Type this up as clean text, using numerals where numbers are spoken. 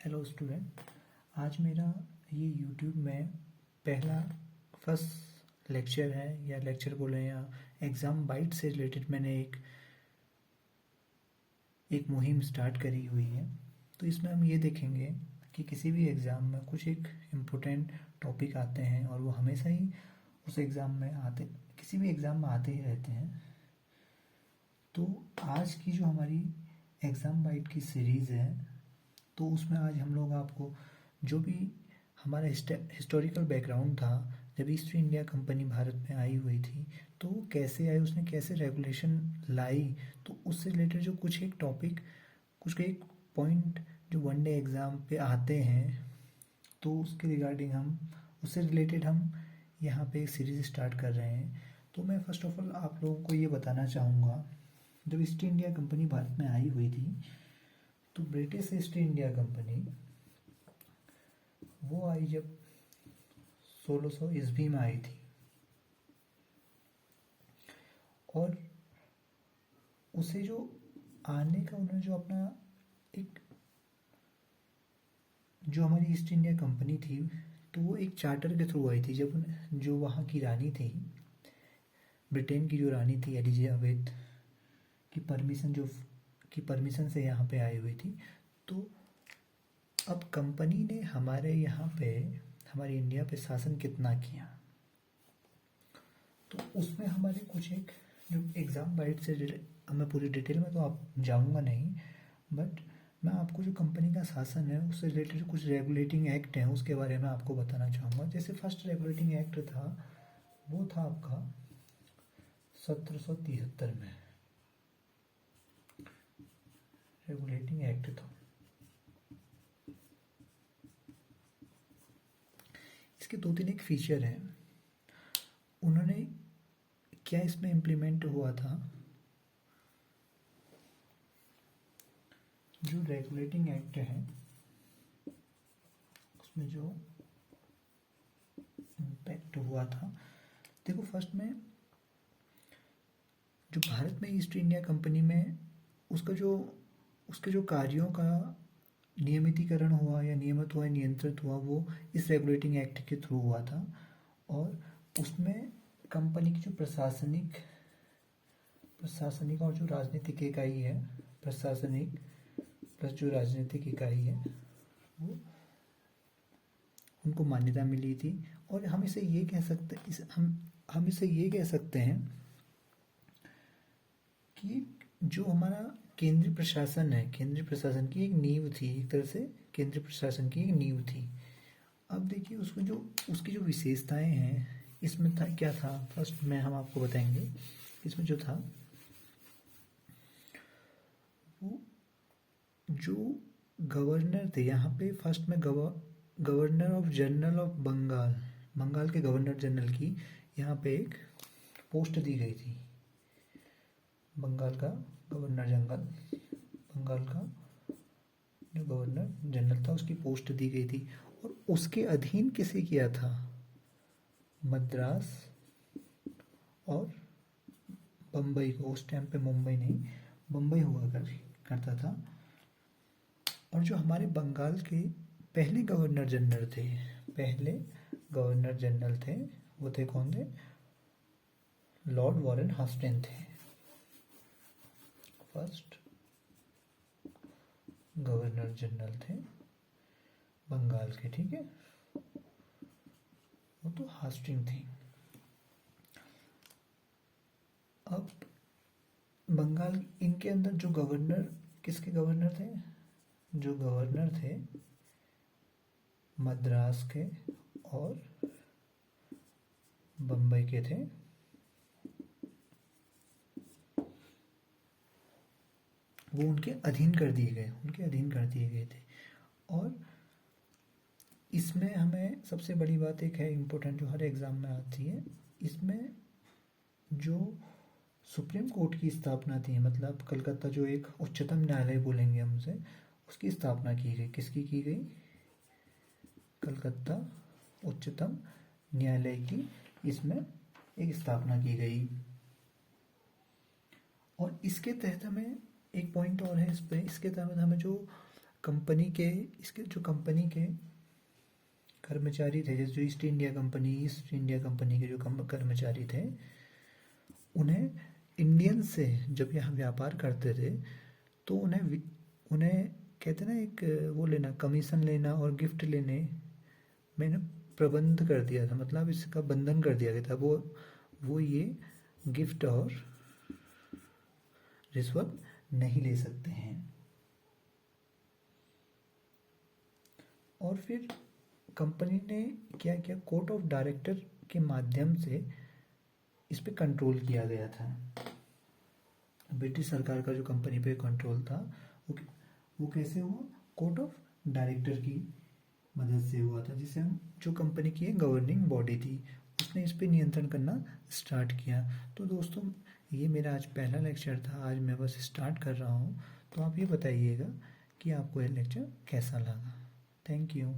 Hello student. आज मेरा ये यूट्यूब में पहला फर्स्ट लेक्चर है, या लेक्चर बोले या एग्ज़ाम बाइट से रिलेटेड मैंने एक मुहिम स्टार्ट करी हुई है। तो इसमें हम ये देखेंगे कि किसी भी एग्ज़ाम में कुछ एक इम्पोर्टेंट टॉपिक आते हैं और वो हमेशा ही उस एग्ज़ाम में आते, किसी भी एग्ज़ाम में आते ही रहते हैं। तो आज की जो हमारी एग्ज़ाम बाइट की सीरीज़ है, तो उसमें आज हम लोग आपको जो भी हमारा हिस्टोरिकल बैकग्राउंड था, जब ईस्ट इंडिया कंपनी भारत में आई हुई थी तो वो कैसे आई, उसने कैसे रेगुलेशन लाई, तो उससे रिलेटेड जो कुछ एक टॉपिक, कुछ एक पॉइंट जो वनडे एग्ज़ाम पे आते हैं, तो उसके रिगार्डिंग हम उससे रिलेटेड हम यहाँ पे एक सीरीज़ स्टार्ट कर रहे हैं। तो मैं फर्स्ट ऑफ ऑल आप लोगों को ये बताना चाहूँगा, जब ईस्ट इंडिया कंपनी भारत में आई हुई थी तो ब्रिटिश ईस्ट इंडिया कंपनी वो आई जब 1600 ईस्वी में आई थी, और उसे जो आने का उन्होंने जो अपना एक जो हमारी ईस्ट इंडिया कंपनी थी, तो वो एक चार्टर के थ्रू आई थी। जब जो वहाँ की रानी थी, ब्रिटेन की जो रानी थी एलिजाबेथ की परमिशन से यहाँ पे आई हुई थी। तो अब कंपनी ने हमारे यहाँ पे, हमारे इंडिया पे शासन कितना किया, तो उसमें हमारे कुछ एक जो एग्ज़ाम बाइट से मैं पूरी डिटेल में तो आप जाऊँगा नहीं, बट मैं आपको जो कंपनी का शासन है उससे रिलेटेड कुछ रेगुलेटिंग एक्ट हैं उसके बारे में आपको बताना चाहूँगा। जैसे फर्स्ट रेगुलेटिंग एक्ट था, वो था आपका 1773 में रेगुलेटिंग एक्ट था। इसके दो तीन एक फीचर हैं। उन्होंने क्या इसमें इम्प्लीमेंट हुआ था, जो रेगुलेटिंग एक्ट है उसमें जो इम्पैक्ट हुआ था, देखो फर्स्ट में जो भारत में ईस्ट इंडिया कंपनी में उसके जो कार्यों का नियमितीकरण हुआ या नियमित हुआ, नियंत्रित हुआ, वो इस रेगुलेटिंग एक्ट के थ्रू हुआ था। और उसमें कंपनी की जो प्रशासनिक और जो राजनीतिक इकाई है, प्रशासनिक प्लस जो राजनीतिक इकाई है, वो उनको मान्यता मिली थी। और हम इसे ये कह सकते हम इसे ये कह सकते हैं कि जो हमारा केंद्रीय प्रशासन है, केंद्रीय प्रशासन की एक नींव थी, एक तरह से केंद्रीय प्रशासन की एक नींव थी। अब देखिए उसकी जो विशेषताएं हैं, इसमें था क्या था, फर्स्ट में हम आपको बताएंगे। इसमें जो था वो जो गवर्नर थे यहाँ पे, फर्स्ट में governor of general of Bengal के गवर्नर जनरल की यहाँ पे एक पोस्ट दी गई थी। बंगाल का जो गवर्नर जनरल था उसकी पोस्ट दी गई थी। और उसके अधीन किसे किया था, मद्रास और बम्बई को। उस टाइम पे मुंबई नहीं, बम्बई हुआ करता था। और जो हमारे बंगाल के पहले गवर्नर जनरल थे, वो थे कौन थे, लॉर्ड वॉरेन हास्टिंग थे, फर्स्ट गवर्नर जनरल थे बंगाल के, ठीक है, वो तो हास्टिंग थी। अब बंगाल, इनके अंदर जो गवर्नर, किसके गवर्नर थे, जो गवर्नर थे मद्रास के और बम्बई के थे, वो उनके अधीन कर दिए गए थे। और इसमें हमें सबसे बड़ी बात एक है इम्पोर्टेंट, जो हर एग्ज़ाम में आती है, इसमें जो सुप्रीम कोर्ट की स्थापना थी, मतलब कलकत्ता जो एक उच्चतम न्यायालय बोलेंगे हम उसे, उसकी स्थापना की गई। किसकी की गई, कलकत्ता उच्चतम न्यायालय की इसमें एक स्थापना की गई। और इसके तहत हमें एक पॉइंट और है इस पे, इसके तहत हमें जो कंपनी के इसके जो कंपनी के कर्मचारी थे, जैसे जो ईस्ट इंडिया कंपनी के जो कर्मचारी थे, उन्हें इंडियन से जब यहाँ व्यापार करते थे तो उन्हें कहते ना एक वो लेना, कमीशन लेना और गिफ्ट लेने मैंने प्रबंध कर दिया था, मतलब इसका बंधन कर दिया गया था। वो ये गिफ्ट और रिश्वत नहीं ले सकते हैं। और फिर कंपनी ने क्या किया, कोर्ट ऑफ डायरेक्टर के माध्यम से इस पे कंट्रोल किया गया था। ब्रिटिश सरकार का जो कंपनी पे कंट्रोल था वो कैसे हुआ, कोर्ट ऑफ डायरेक्टर की मदद से हुआ था, जिसे हम जो कंपनी की गवर्निंग बॉडी थी उसने इस पे नियंत्रण करना स्टार्ट किया। तो दोस्तों ये मेरा आज पहला लेक्चर था, आज मैं बस स्टार्ट कर रहा हूँ। तो आप ये बताइएगा कि आपको ये लेक्चर कैसा लगा। Thank you.